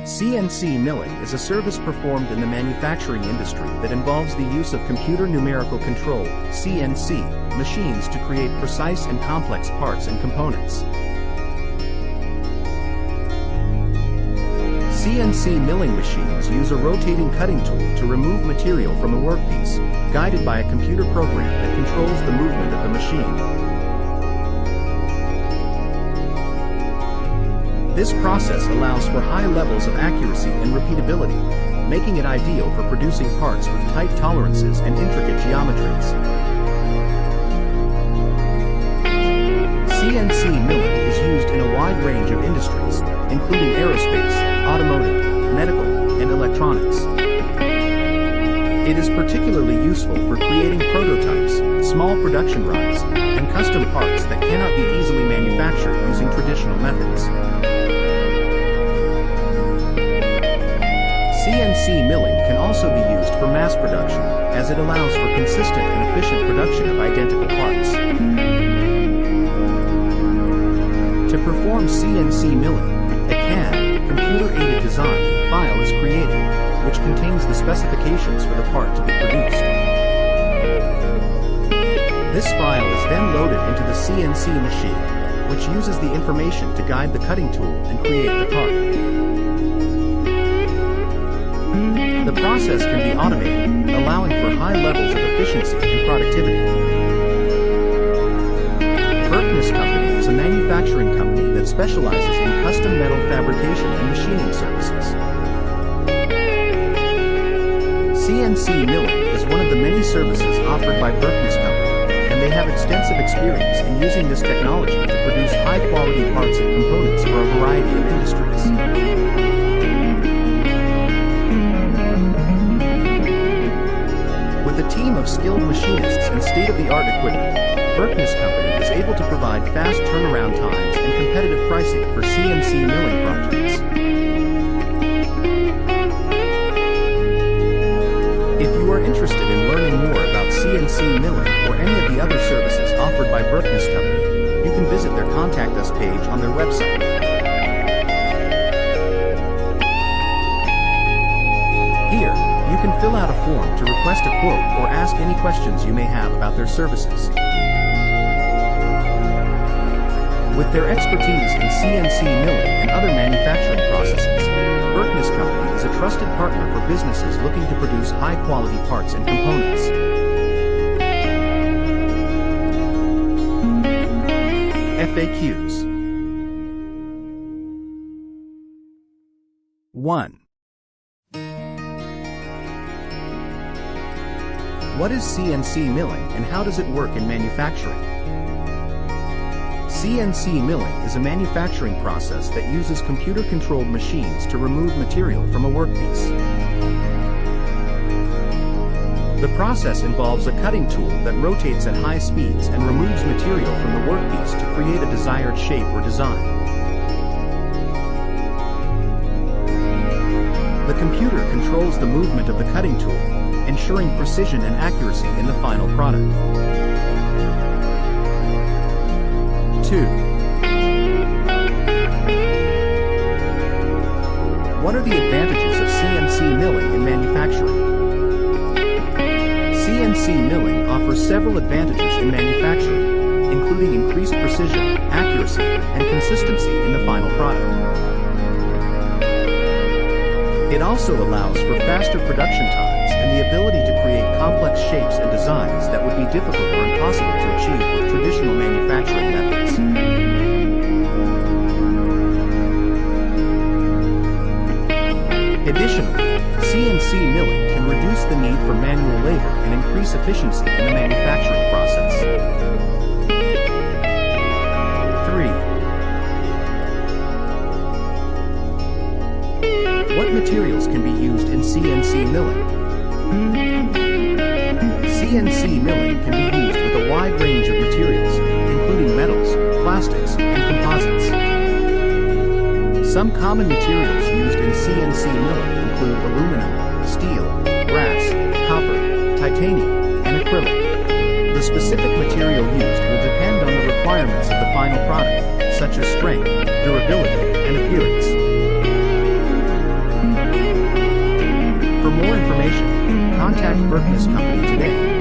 CNC milling is a service performed in the manufacturing industry that involves the use of computer numerical control (CNC) machines to create precise and complex parts and components. CNC milling machines use a rotating cutting tool to remove material from a workpiece, guided by a computer program that controls the movement of the machine. This process allows for high levels of accuracy and repeatability, making it ideal for producing parts with tight tolerances and intricate geometries. CNC milling is used in a wide range of industries, including aerospace, automotive, medical, and electronics. It is particularly useful for creating prototypes, small production runs, and custom parts that cannot be easily manufactured using traditional methods. CNC milling can also be used for mass production, as it allows for consistent and efficient production of identical parts. To perform CNC milling, a CAD, computer-aided design, file is created, which contains the specifications for the part to be produced. This file is then loaded into the CNC machine, which uses the information to guide the cutting tool and create the part. The process can be automated, allowing for high levels of efficiency and productivity. Berkness Company is a manufacturing company that specializes in custom metal fabrication and machining services. CNC milling is one of the many services offered by Berkness Company, and they have extensive experience in using this technology to produce high-quality parts and components for a variety of industries. With a team of skilled machinists and state-of-the-art equipment, Berkness Company is able to provide fast turnaround times and competitive pricing for CNC milling projects. If you are interested in learning more about CNC milling or any of the other services offered by Berkness Company, you can visit their Contact Us page on their website. Here, you can fill out a form to request a quote or ask any questions you may have about their services. With their expertise in CNC milling and other manufacturing processes, Berkness Company is a trusted partner for businesses looking to produce high-quality parts and components. FAQs. 1. What is CNC milling and how does it work in manufacturing? CNC milling is a manufacturing process that uses computer-controlled machines to remove material from a workpiece. The process involves a cutting tool that rotates at high speeds and removes material from the workpiece to create a desired shape or design. The computer controls the movement of the cutting tool, ensuring precision and accuracy in the final product. 2. What are the advantages of CNC milling in manufacturing? CNC milling offers several advantages in manufacturing, including increased precision, accuracy, and consistency in the final product. It also allows for faster production times and the ability to create complex shapes and designs that would be difficult or impossible to achieve with traditional manufacturing methods. Additionally, CNC milling can reduce the need for manual labor and increase efficiency in the manufacturing process. 3. What materials can be used in CNC milling? CNC milling can be used with a wide range of materials, including metals, plastics, and composites. Some common materials used in CNC milling include aluminum, steel, brass, copper, titanium, and acrylic. The specific material used will depend on the requirements of the final product, such as strength, durability, and appearance. information, contact Berkness Company today.